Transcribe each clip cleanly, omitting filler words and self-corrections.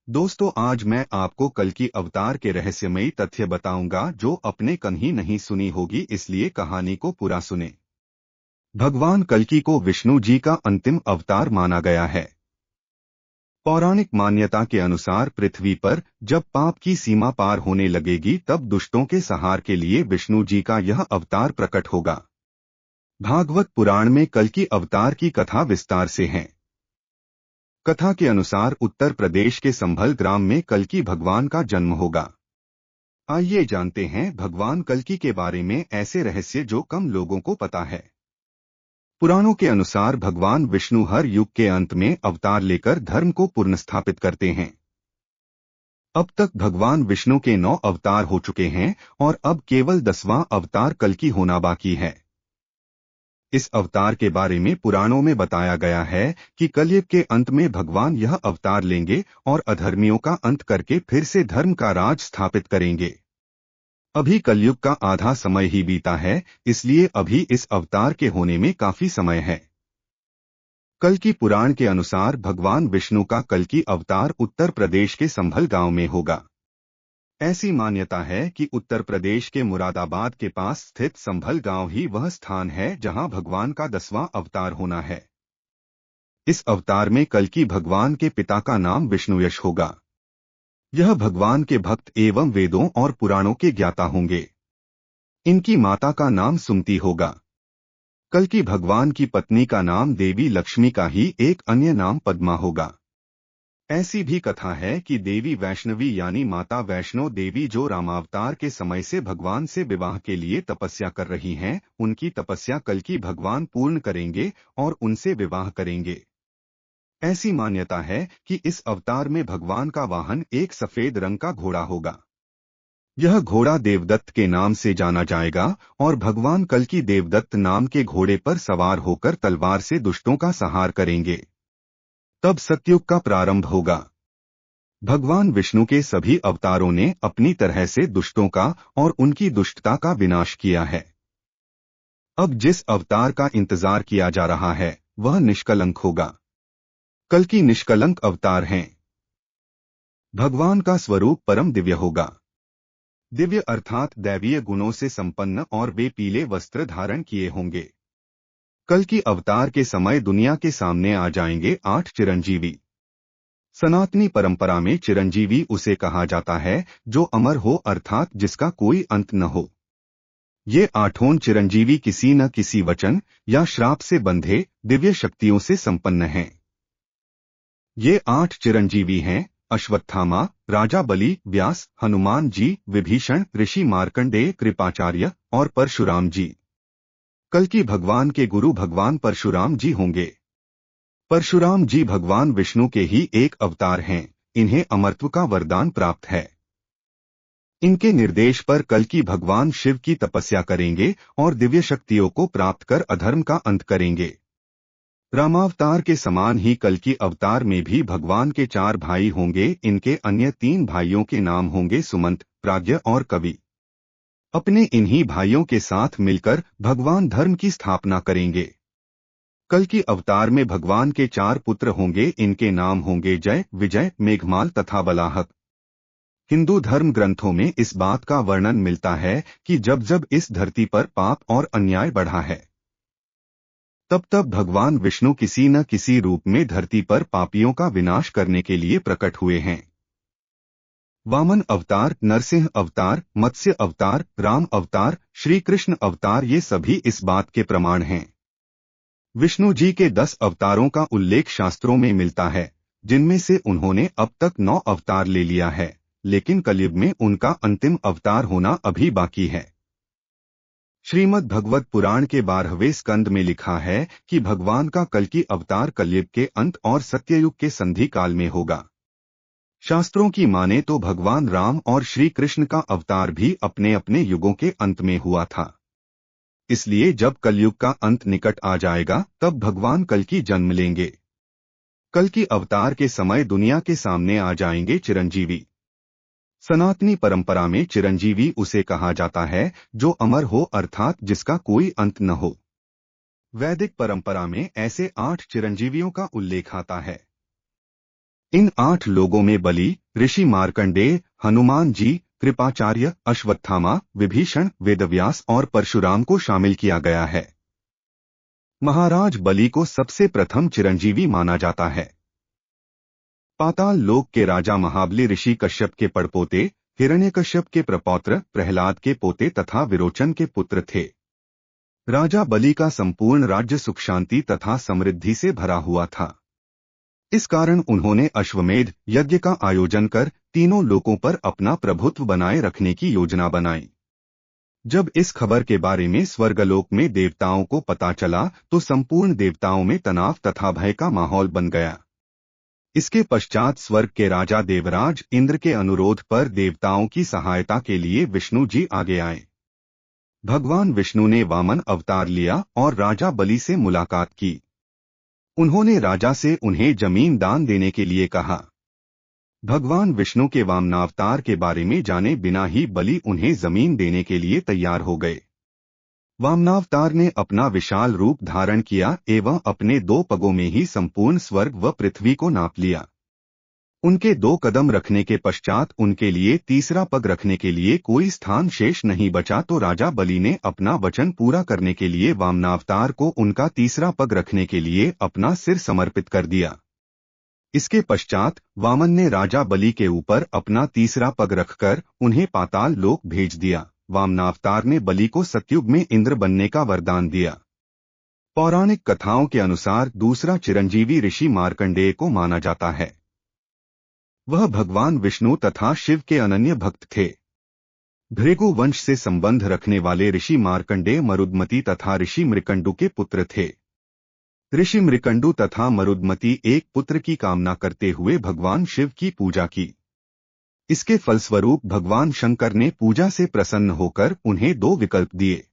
दोस्तों, आज मैं आपको कल्कि अवतार के रहस्यमयी तथ्य बताऊंगा जो अपने कहीं नहीं सुनी होगी, इसलिए कहानी को पूरा सुने। भगवान कल्कि को विष्णु जी का अंतिम अवतार माना गया है। पौराणिक मान्यता के अनुसार पृथ्वी पर जब पाप की सीमा पार होने लगेगी तब दुष्टों के संहार के लिए विष्णु जी का यह अवतार प्रकट होगा। भागवत पुराण में कल्कि अवतार की कथा विस्तार से है। कथा के अनुसार उत्तर प्रदेश के संभल ग्राम में कल्कि भगवान का जन्म होगा। आइए जानते हैं भगवान कल्कि के बारे में ऐसे रहस्य जो कम लोगों को पता है। पुराणों के अनुसार भगवान विष्णु हर युग के अंत में अवतार लेकर धर्म को पुनर्स्थापित करते हैं। अब तक भगवान विष्णु के 9 अवतार हो चुके हैं और अब केवल 10वां अवतार कल्कि होना बाकी है। इस अवतार के बारे में पुराणों में बताया गया है कि कलयुग के अंत में भगवान यह अवतार लेंगे और अधर्मियों का अंत करके फिर से धर्म का राज स्थापित करेंगे। अभी कलयुग का आधा समय ही बीता है, इसलिए अभी इस अवतार के होने में काफी समय है। कल्कि पुराण के अनुसार भगवान विष्णु का कल्कि अवतार उत्तर प्रदेश के संभल गांव में होगा। ऐसी मान्यता है कि उत्तर प्रदेश के मुरादाबाद के पास स्थित संभल गांव ही वह स्थान है जहां भगवान का 10वां अवतार होना है। इस अवतार में कल्कि भगवान के पिता का नाम विष्णुयश होगा। यह भगवान के भक्त एवं वेदों और पुराणों के ज्ञाता होंगे। इनकी माता का नाम सुमति होगा। कल्कि भगवान की पत्नी का नाम देवी लक्ष्मी का ही एक अन्य नाम पद्मा होगा। ऐसी भी कथा है कि देवी वैष्णवी यानी माता वैष्णो देवी जो रामावतार के समय से भगवान से विवाह के लिए तपस्या कर रही हैं, उनकी तपस्या कल्कि भगवान पूर्ण करेंगे और उनसे विवाह करेंगे। ऐसी मान्यता है कि इस अवतार में भगवान का वाहन एक सफेद रंग का घोड़ा होगा। यह घोड़ा देवदत्त के नाम से जाना जाएगा और भगवान कल्कि देवदत्त नाम के घोड़े पर सवार होकर तलवार से दुष्टों का संहार करेंगे। तब सतयुग का प्रारंभ होगा। भगवान विष्णु के सभी अवतारों ने अपनी तरह से दुष्टों का और उनकी दुष्टता का विनाश किया है। अब जिस अवतार का इंतजार किया जा रहा है वह निष्कलंक होगा। कल्कि निष्कलंक अवतार हैं। भगवान का स्वरूप परम दिव्य होगा। दिव्य अर्थात दैवीय गुणों से संपन्न और वे पीले वस्त्र धारण किए होंगे। कल्कि अवतार के समय दुनिया के सामने आ जाएंगे 8 चिरंजीवी। सनातनी परंपरा में चिरंजीवी उसे कहा जाता है जो अमर हो अर्थात जिसका कोई अंत न हो। ये 8 चिरंजीवी किसी न किसी वचन या श्राप से बंधे दिव्य शक्तियों से संपन्न हैं। ये 8 चिरंजीवी हैं अश्वत्थामा, राजा बलि, व्यास, हनुमान जी, विभीषण, ऋषि मार्कंडेय, कृपाचार्य और परशुराम जी। कल्कि भगवान के गुरु भगवान परशुराम जी होंगे। परशुराम जी भगवान विष्णु के ही एक अवतार हैं। इन्हें अमरत्व का वरदान प्राप्त है। इनके निर्देश पर कल्कि भगवान शिव की तपस्या करेंगे और दिव्य शक्तियों को प्राप्त कर अधर्म का अंत करेंगे। रामावतार के समान ही कल्कि अवतार में भी भगवान के 4 भाई होंगे। इनके अन्य 3 भाइयों के नाम होंगे सुमंत, प्राज्ञ और कवि। अपने इन्हीं भाइयों के साथ मिलकर भगवान धर्म की स्थापना करेंगे। कल्कि अवतार में भगवान के 4 पुत्र होंगे। इनके नाम होंगे जय, विजय, मेघमाल तथा बलाहक। हिंदू धर्म ग्रंथों में इस बात का वर्णन मिलता है कि जब जब इस धरती पर पाप और अन्याय बढ़ा है तब तब भगवान विष्णु किसी न किसी रूप में धरती पर पापियों का विनाश करने के लिए प्रकट हुए हैं। वामन अवतार, नरसिंह अवतार, मत्स्य अवतार, राम अवतार, श्री कृष्ण अवतार ये सभी इस बात के प्रमाण हैं। विष्णु जी के 10 अवतारों का उल्लेख शास्त्रों में मिलता है, जिनमें से उन्होंने अब तक 9 अवतार ले लिया है, लेकिन कलयुग में उनका अंतिम अवतार होना अभी बाकी है। श्रीमद् भगवत पुराण के 12वें स्कंद में लिखा है कि भगवान का कल्कि अवतार कलयुग के अंत और सत्ययुग के संधि काल में होगा। शास्त्रों की माने तो भगवान राम और श्री कृष्ण का अवतार भी अपने अपने युगों के अंत में हुआ था। इसलिए जब कलयुग का अंत निकट आ जाएगा तब भगवान कल्कि जन्म लेंगे। कल्कि अवतार के समय दुनिया के सामने आ जाएंगे चिरंजीवी। सनातनी परंपरा में चिरंजीवी उसे कहा जाता है जो अमर हो अर्थात जिसका कोई अंत न हो। वैदिक परंपरा में ऐसे 8 चिरंजीवियों का उल्लेख आता है। इन 8 लोगों में बलि, ऋषि मार्कंडेय, हनुमान जी, कृपाचार्य, अश्वत्थामा, विभीषण, वेदव्यास और परशुराम को शामिल किया गया है। महाराज बलि को सबसे प्रथम चिरंजीवी माना जाता है। पाताल लोक के राजा महाबली ऋषि कश्यप के पड़पोते, हिरण्यकश्यप के प्रपौत्र, प्रहलाद के पोते तथा विरोचन के पुत्र थे। राजा बलि का संपूर्ण राज्य सुख शांति तथा समृद्धि से भरा हुआ था। इस कारण उन्होंने अश्वमेध यज्ञ का आयोजन कर तीनों लोकों पर अपना प्रभुत्व बनाए रखने की योजना बनाई। जब इस खबर के बारे में स्वर्गलोक में देवताओं को पता चला तो संपूर्ण देवताओं में तनाव तथा भय का माहौल बन गया। इसके पश्चात स्वर्ग के राजा देवराज इंद्र के अनुरोध पर देवताओं की सहायता के लिए विष्णु जी आगे आए। भगवान विष्णु ने वामन अवतार लिया और राजा बलि से मुलाकात की। उन्होंने राजा से उन्हें जमीन दान देने के लिए कहा। भगवान विष्णु के वामनावतार के बारे में जाने बिना ही बलि उन्हें जमीन देने के लिए तैयार हो गए। वामनावतार ने अपना विशाल रूप धारण किया एवं अपने 2 पगों में ही संपूर्ण स्वर्ग व पृथ्वी को नाप लिया। उनके 2 कदम रखने के पश्चात उनके लिए तीसरा पग रखने के लिए कोई स्थान शेष नहीं बचा तो राजा बलि ने अपना वचन पूरा करने के लिए वामनावतार को उनका तीसरा पग रखने के लिए अपना सिर समर्पित कर दिया। इसके पश्चात वामन ने राजा बलि के ऊपर अपना तीसरा पग रखकर उन्हें पाताल लोक भेज दिया। वामनावतार ने बलि को सतयुग में इंद्र बनने का वरदान दिया। पौराणिक कथाओं के अनुसार दूसरा चिरंजीवी ऋषि मार्कंडेय को माना जाता है। वह भगवान विष्णु तथा शिव के अनन्य भक्त थे। भृगु वंश से संबंध रखने वाले ऋषि मार्कंडेय मरुदमती तथा ऋषि मृकंडु के पुत्र थे। ऋषि मृकंडु तथा मरुदमती एक पुत्र की कामना करते हुए भगवान शिव की पूजा की। इसके फलस्वरूप भगवान शंकर ने पूजा से प्रसन्न होकर उन्हें 2 विकल्प दिए।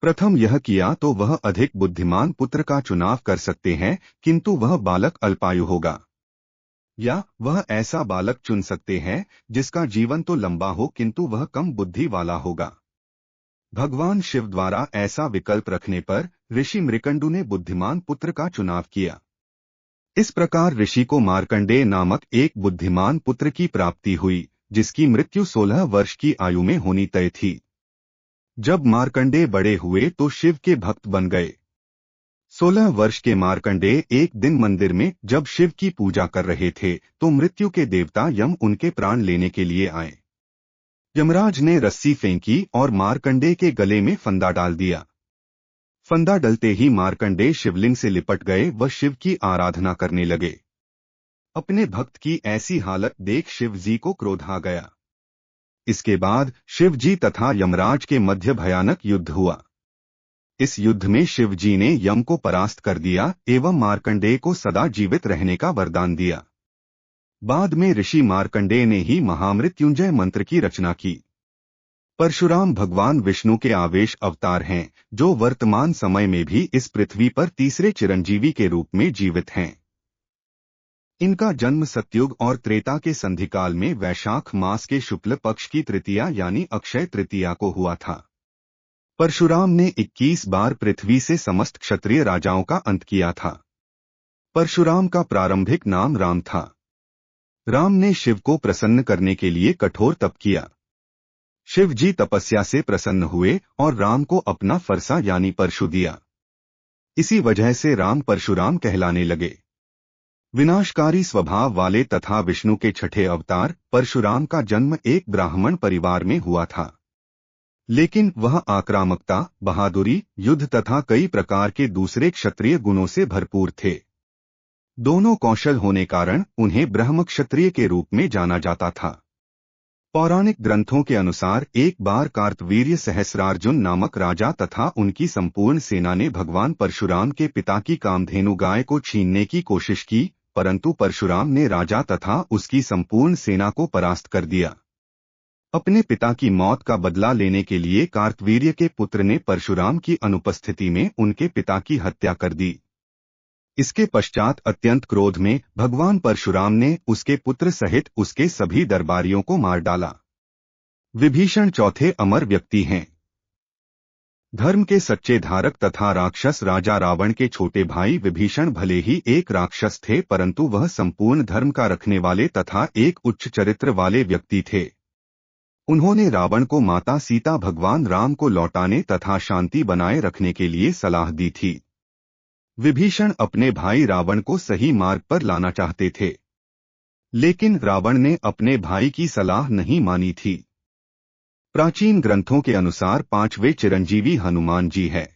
प्रथम यह किया तो वह अधिक बुद्धिमान पुत्र का चुनाव कर सकते हैं किंतु वह बालक अल्पायु होगा, या वह ऐसा बालक चुन सकते हैं जिसका जीवन तो लंबा हो किंतु वह कम बुद्धि वाला होगा। भगवान शिव द्वारा ऐसा विकल्प रखने पर ऋषि मृकंडु ने बुद्धिमान पुत्र का चुनाव किया। इस प्रकार ऋषि को मार्कंडेय नामक एक बुद्धिमान पुत्र की प्राप्ति हुई जिसकी मृत्यु 16 वर्ष की आयु में होनी तय थी। जब मार्कंडेय बड़े हुए तो शिव के भक्त बन गए। 16 वर्ष के मार्कंडेय एक दिन मंदिर में जब शिव की पूजा कर रहे थे तो मृत्यु के देवता यम उनके प्राण लेने के लिए आए। यमराज ने रस्सी फेंकी और मार्कंडेय के गले में फंदा डाल दिया। फंदा डलते ही मार्कंडेय शिवलिंग से लिपट गए व शिव की आराधना करने लगे। अपने भक्त की ऐसी हालत देख शिव जी को क्रोध आ गया। इसके बाद शिव जी तथा यमराज के मध्य भयानक युद्ध हुआ। इस युद्ध में शिव जी ने यम को परास्त कर दिया एवं मार्कंडेय को सदा जीवित रहने का वरदान दिया। बाद में ऋषि मार्कंडेय ने ही महामृत्युंजय मंत्र की रचना की। परशुराम भगवान विष्णु के आवेश अवतार हैं जो वर्तमान समय में भी इस पृथ्वी पर तीसरे चिरंजीवी के रूप में जीवित हैं। इनका जन्म सतयुग और त्रेता के संधिकाल में वैशाख मास के शुक्ल पक्ष की तृतीया यानी अक्षय तृतीया को हुआ था। परशुराम ने 21 बार पृथ्वी से समस्त क्षत्रिय राजाओं का अंत किया था। परशुराम का प्रारंभिक नाम राम था। राम ने शिव को प्रसन्न करने के लिए कठोर तप किया। शिव जी तपस्या से प्रसन्न हुए और राम को अपना फरसा यानी परशु दिया। इसी वजह से राम परशुराम कहलाने लगे। विनाशकारी स्वभाव वाले तथा विष्णु के छठे अवतार परशुराम का जन्म एक ब्राह्मण परिवार में हुआ था, लेकिन वह आक्रामकता, बहादुरी, युद्ध तथा कई प्रकार के दूसरे क्षत्रिय गुणों से भरपूर थे। दोनों कौशल होने कारण उन्हें ब्रह्म क्षत्रिय के रूप में जाना जाता था। पौराणिक ग्रंथों के अनुसार एक बार कार्तवीर्य सहस्रार्जुन नामक राजा तथा उनकी संपूर्ण सेना ने भगवान परशुराम के पिता की कामधेनु गाय को छीनने की कोशिश की, परंतु परशुराम ने राजा तथा उसकी संपूर्ण सेना को परास्त कर दिया। अपने पिता की मौत का बदला लेने के लिए कार्तवीर्य के पुत्र ने परशुराम की अनुपस्थिति में उनके पिता की हत्या कर दी। इसके पश्चात अत्यंत क्रोध में भगवान परशुराम ने उसके पुत्र सहित उसके सभी दरबारियों को मार डाला। विभीषण चौथे अमर व्यक्ति हैं। धर्म के सच्चे धारक तथा राक्षस राजा रावण के छोटे भाई विभीषण भले ही एक राक्षस थे, परंतु वह संपूर्ण धर्म का रखने वाले तथा एक उच्च चरित्र वाले व्यक्ति थे। उन्होंने रावण को माता सीता भगवान राम को लौटाने तथा शांति बनाए रखने के लिए सलाह दी थी। विभीषण अपने भाई रावण को सही मार्ग पर लाना चाहते थे, लेकिन रावण ने अपने भाई की सलाह नहीं मानी थी। प्राचीन ग्रंथों के अनुसार पांचवें चिरंजीवी हनुमान जी है।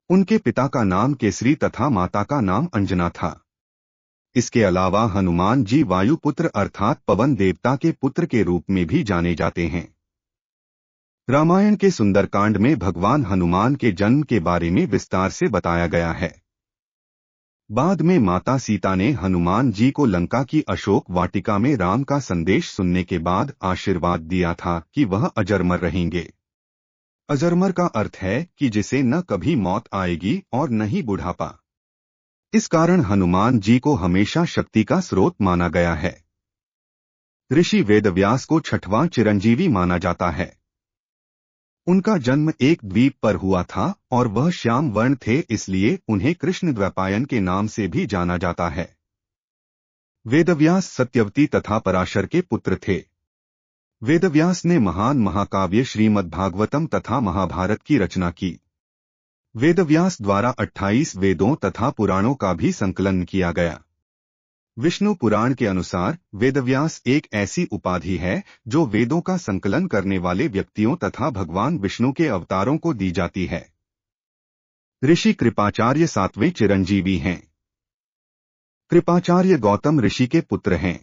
उनके पिता का नाम केसरी तथा माता का नाम अंजना था। इसके अलावा हनुमान जी वायुपुत्र अर्थात पवन देवता के पुत्र के रूप में भी जाने जाते हैं। रामायण के सुंदरकांड में भगवान हनुमान के जन्म के बारे में विस्तार से बताया गया है। बाद में माता सीता ने हनुमान जी को लंका की अशोक वाटिका में राम का संदेश सुनने के बाद आशीर्वाद दिया था कि वह अजरमर रहेंगे। अजरमर का अर्थ है कि जिसे न कभी मौत आएगी और न ही बुढ़ापा। इस कारण हनुमान जी को हमेशा शक्ति का स्रोत माना गया है। ऋषि वेदव्यास को छठवां चिरंजीवी माना जाता है। उनका जन्म एक द्वीप पर हुआ था और वह श्याम वर्ण थे, इसलिए उन्हें कृष्ण द्वैपायन के नाम से भी जाना जाता है। वेदव्यास सत्यवती तथा पराशर के पुत्र थे। वेदव्यास ने महान महाकाव्य श्रीमद्भागवतम तथा महाभारत की रचना की। वेदव्यास द्वारा 28 वेदों तथा पुराणों का भी संकलन किया गया। विष्णु पुराण के अनुसार वेदव्यास एक ऐसी उपाधि है जो वेदों का संकलन करने वाले व्यक्तियों तथा भगवान विष्णु के अवतारों को दी जाती है। ऋषि कृपाचार्य 7वें चिरंजीवी हैं। कृपाचार्य गौतम ऋषि के पुत्र हैं।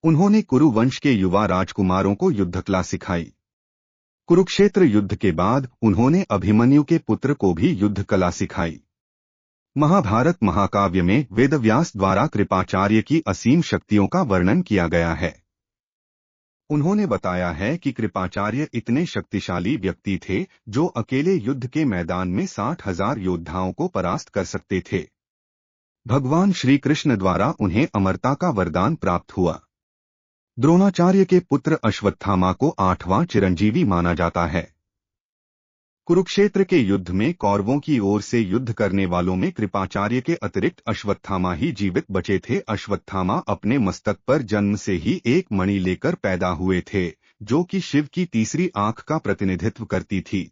उन्होंने कुरु वंश के युवा राजकुमारों को युद्धकला सिखाई। कुरुक्षेत्र युद्ध के बाद उन्होंने अभिमन्यु के पुत्र को भी युद्ध कला सिखाई। महाभारत महाकाव्य में वेदव्यास द्वारा कृपाचार्य की असीम शक्तियों का वर्णन किया गया है। उन्होंने बताया है कि कृपाचार्य इतने शक्तिशाली व्यक्ति थे जो अकेले युद्ध के मैदान में 60,000 योद्धाओं को परास्त कर सकते थे। भगवान श्री कृष्ण द्वारा उन्हें अमरता का वरदान प्राप्त हुआ। द्रोणाचार्य के पुत्र अश्वत्थामा को 8वां चिरंजीवी माना जाता है। कुरुक्षेत्र के युद्ध में कौरवों की ओर से युद्ध करने वालों में कृपाचार्य के अतिरिक्त अश्वत्थामा ही जीवित बचे थे। अश्वत्थामा अपने मस्तक पर जन्म से ही एक मणि लेकर पैदा हुए थे, जो कि शिव की तीसरी आंख का प्रतिनिधित्व करती थी।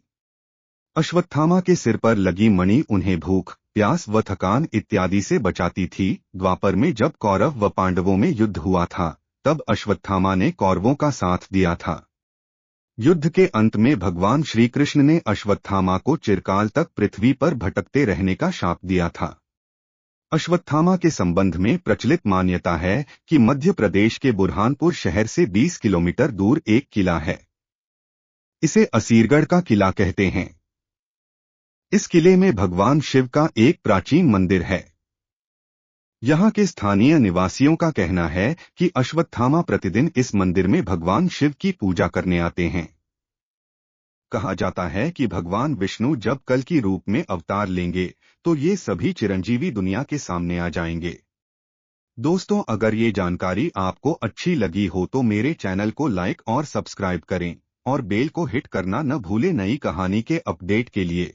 अश्वत्थामा के सिर पर लगी मणि उन्हें भूख, प्यास व थकान इत्यादि से बचाती थी। द्वापर में जब कौरव व पांडवों में युद्ध हुआ था, तब अश्वत्थामा ने कौरवों का साथ दिया था। युद्ध के अंत में भगवान श्री कृष्ण ने अश्वत्थामा को चिरकाल तक पृथ्वी पर भटकते रहने का शाप दिया था। अश्वत्थामा के संबंध में प्रचलित मान्यता है कि मध्य प्रदेश के बुरहानपुर शहर से 20 किलोमीटर दूर एक किला है। इसे असीरगढ़ का किला कहते हैं। इस किले में भगवान शिव का एक प्राचीन मंदिर है। यहाँ के स्थानीय निवासियों का कहना है कि अश्वत्थामा प्रतिदिन इस मंदिर में भगवान शिव की पूजा करने आते हैं। कहा जाता है कि भगवान विष्णु जब कल की रूप में अवतार लेंगे तो ये सभी चिरंजीवी दुनिया के सामने आ जाएंगे। दोस्तों, अगर ये जानकारी आपको अच्छी लगी हो तो मेरे चैनल को लाइक और सब्सक्राइब करें और बेल को हिट करना न भूलें नई कहानी के अपडेट के लिए।